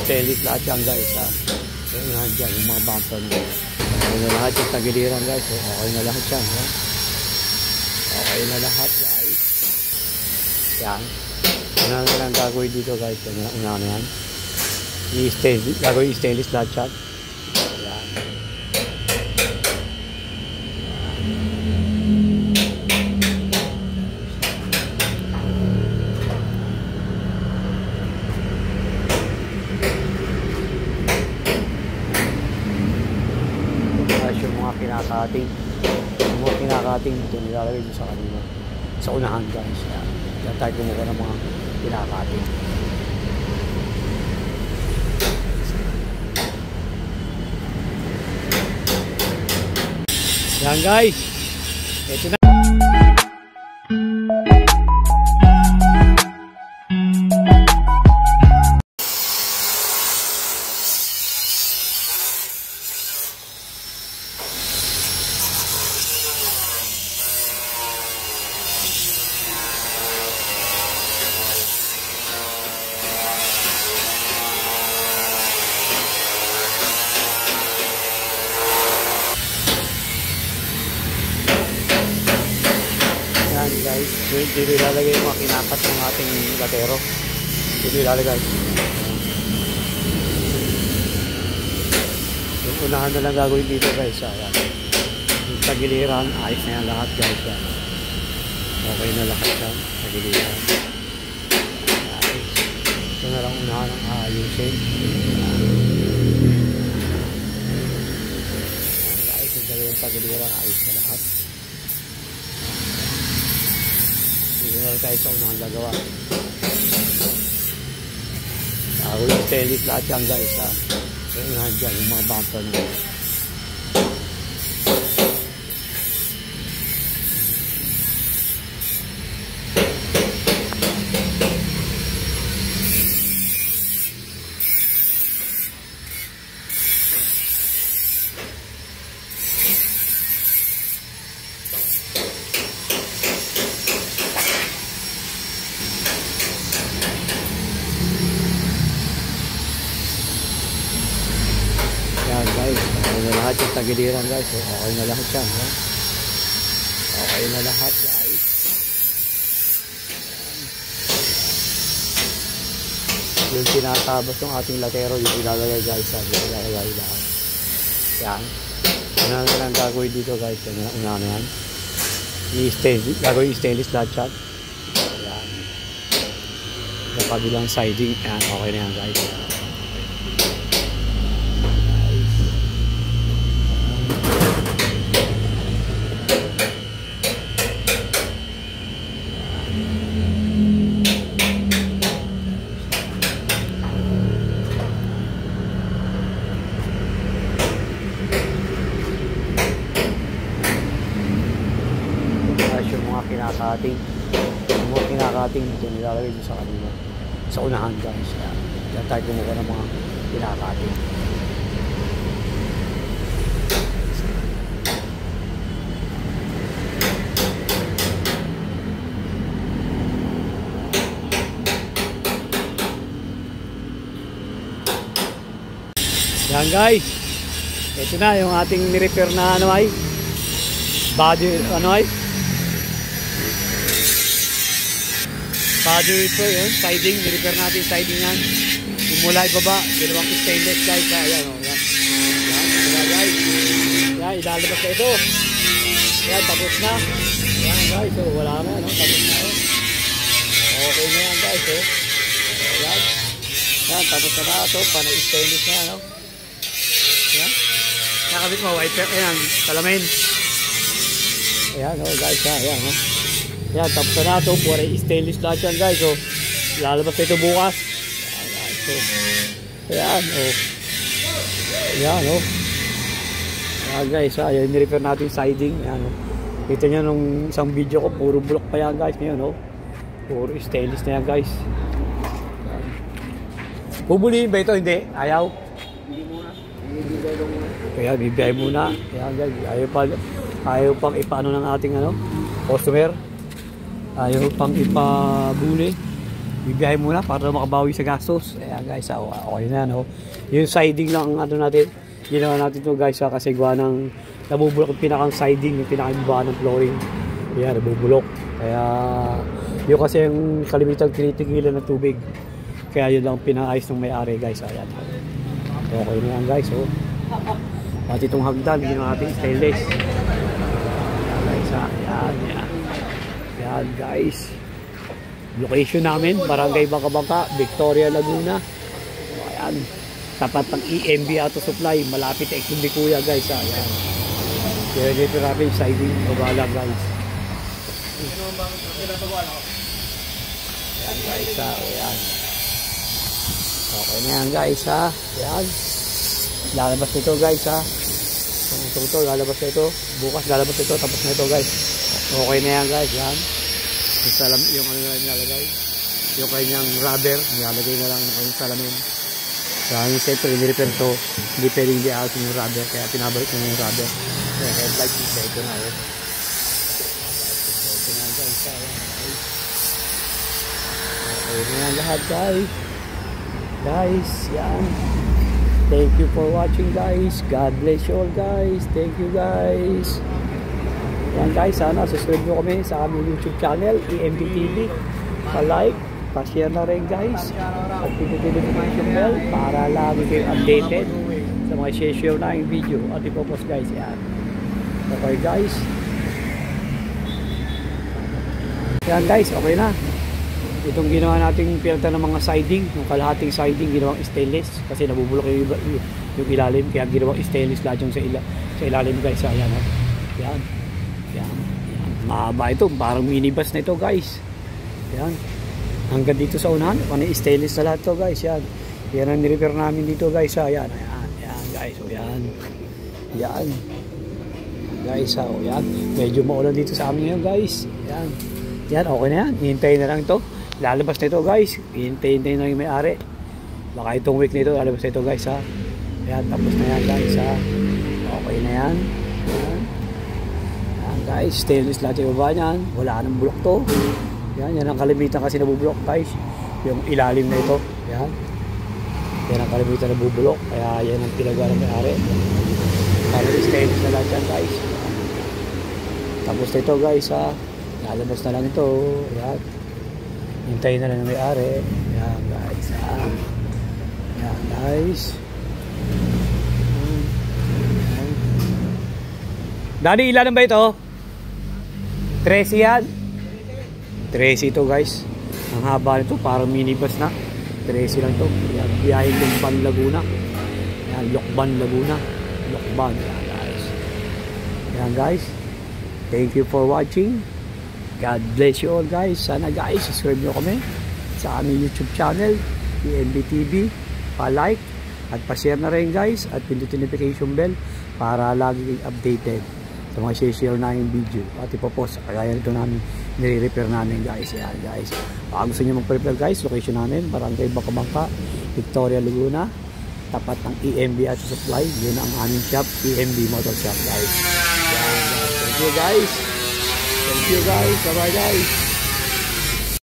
stainless lahat yan guys ha. Ayun nga dyan, yung mga bumper mo. Okay na lahat yung tagiliran guys. Okay na lahat yan ha. Okay na lahat guys. Yan. Una na lang gagawin dito guys. Una na yan. Gagawin stainless lahat yan. Yan. Yung mga kinakating. Yung mga kinakating dito nilalagay dito sa kanila. Sa unahan guys. Yan. Yan tayo kumuha ng mga kinakating. Yan guys. Ito na. Guys, dito ilalagay yung mga kinakat ng ating latero. Dito ilalagay. Yung unahan na lang gagawin dito guys. Ayan. Yung tagiliran, ayos na yan lahat guys. Okay na lahat yan. Tagiliran. Ayos. Ito na lang unahan ng ayusin. Ayos yung tagiliran, ayos na lahat. Hindi na tayo sa unang gagawa. Yung stainless lahat yan guys ha. Yung unahan dyan, yung mga bumper na. Guys, okay na lahat yung tagiliran guys. Okay na lahat yan ha? Okay na lahat guys. Yung tinatabas ng ating latero yung ilalagay guys ha? Yung ilalagay lahat yan. Una na lang gagawin dito guys. Una na yan. Gagawin yung stainless lahat yan. Yan. Yung kabilang siding yan. Okay na yan guys. Yung mga kinakating dito nilalagay dito sa kanila. Sa unahan guys. Yan tayo kumuha ng mga kinakating. Yan guys. Ito na yung ating ni-repair na ano ay body ano ay body ito yun, siding, ni-repair natin siding yan. Yung mula ibaba, dalawang stainless guys. Ayan o, yan. Yan, guys. Yan, ilalabas na ito. Yan, tapos na. Yan guys, so, wala na, no? Tapos na. Okay na yan guys, o. Yan. Yan, tapos na na ito. Pana-stainless na, no? Yan. Nakabit mo, wiper. Ayan, salamin. Ayan, o guys, ayan, o. Yan, tapos na ito. Pura stainless lahat yan guys, o. Lalabas na ito bukas. Ayan, so. Ayan, o. Ayan, o. Ayan guys, ayan, ni-repair natin yung siding. Ayan, o. Kita nyo nung isang video ko, puro block pa yan guys. Ngayon, o. Puro stainless na yan guys. Bubulihin ba ito? Hindi? Ayaw? Hindi muna. Kaya bibiyay muna. Kaya guys, ayaw pang ipaano ng ating ano, customer. Ayaw pang ipabuli. bibiyahe muna para makabawi sa gastos. Ayan guys, okay na no. Yung siding lang ang ano natin, ginawa natin to guys kasi gawa ng nabubulok yung pinakang siding, yung pinakang baba ng flooring. Ayan, nabubulok. Kaya yun kasi yung kalimitan tinitigilan ng tubig. Kaya yun lang pinaayos ng may-ari guys. Ayan. Okay na yan guys. Oh. Pati itong hagdan, ginawa natin stainless. Ayan guys. Ayan, ayan. Ayan guys. Location namin, Barangay Bangka-Bangka, Victoria, Laguna. So, ayan. Tapat ng EMB Auto Supply. Malapit na ikong Kuya guys. Ayan. Kaya dito natin siding. Babala guys. Ayan guys. Ayan. Okay na yan guys. Ayan. Lalabas nito guys. Ito, lalabas nito. Bukas lalabas nito. Tapos na ito guys. Okay na yan guys. Ayan. Yung ano na nilalagay, yung kanyang rubber, nilalagay na lang ng kanyang salamin. Kaya siyempre, in-repair to, hindi pwedeng di-out yung rubber, kaya pinabalik na yung rubber. Kaya headlight, ito na yun. Ito na guys, okay na yan lahat guys. Guys, yan. Thank you for watching guys. God bless you all guys. Thank you guys. Yan guys, sana subscribe nyo kami sa aming YouTube channel, EMB TV. Pa-like, pa-share na rin guys. At pindutin yung bell para lagi kayo updated sa mga share na yung video. At ipopost guys, yan. Okay guys. Yan guys, okay na. Itong ginawa nating pilta ng mga siding, yung kalahating siding, ginawang stainless. Kasi nabubulok yung ilalim, kaya ginawang stainless lahat yung sa ilalim guys. Ayan, yan. Yan, yan. Mahaba ito, parang minibus na ito guys. Yan. Hanggang dito sa unahan, stainless na lahat ito guys. Yan. Yan ang nirepair namin dito guys. Yan, yan, yan guys. O yan. Yan. Guys, o yan. Medyo maulan dito sa amin ngayon guys. Yan. Yan, okay na yan. Hihintayin na lang ito. Lalabas na ito guys. Hihintayin na yung may-ari. Baka itong week na ito, lalabas na ito guys. Yan, tapos na yan guys. Okay na yan. Yan. Guys, stainless lahat yung baba niyan. Wala nang bulok to. Yan, yan ang kalimitan kasi nabubulok guys. Yung ilalim na ito. Yan. Yan ang kalimitan nabubulok. Kaya yan ang pinagawa ng may-ari. Parang stainless na lahat yan guys. Tapos na ito guys lalabas na lang ito. Yan. Hintayin na lang ng may-ari. Yan guys. Yan guys. Daddy, ilan ba ito? 13 yan. 13 ito guys. Ang haba nito, parang minibus na. 13 lang ito. Yan, biyahe Lokban, Laguna. Yan, Lokban, Laguna. Lokban, yan guys. Yan guys. Thank you for watching. God bless you all guys. Sana guys, subscribe nyo kami sa aming YouTube channel, EMB TV. Pa-like at pa-share na rin guys. At pindutin notification bell para lagi updated sa mga share na yung video at ipopost kaya ito namin nire-repair namin guys. Yan guys, baka gusto nyo mag-repair guys, location namin Barangay Bangka-Bangka, Victoria, Laguna, tapat ng EMB Auto Supply. Yun ang aming shop, EMB Motor Shop guys. Yan guys, thank you guys, bye bye guys.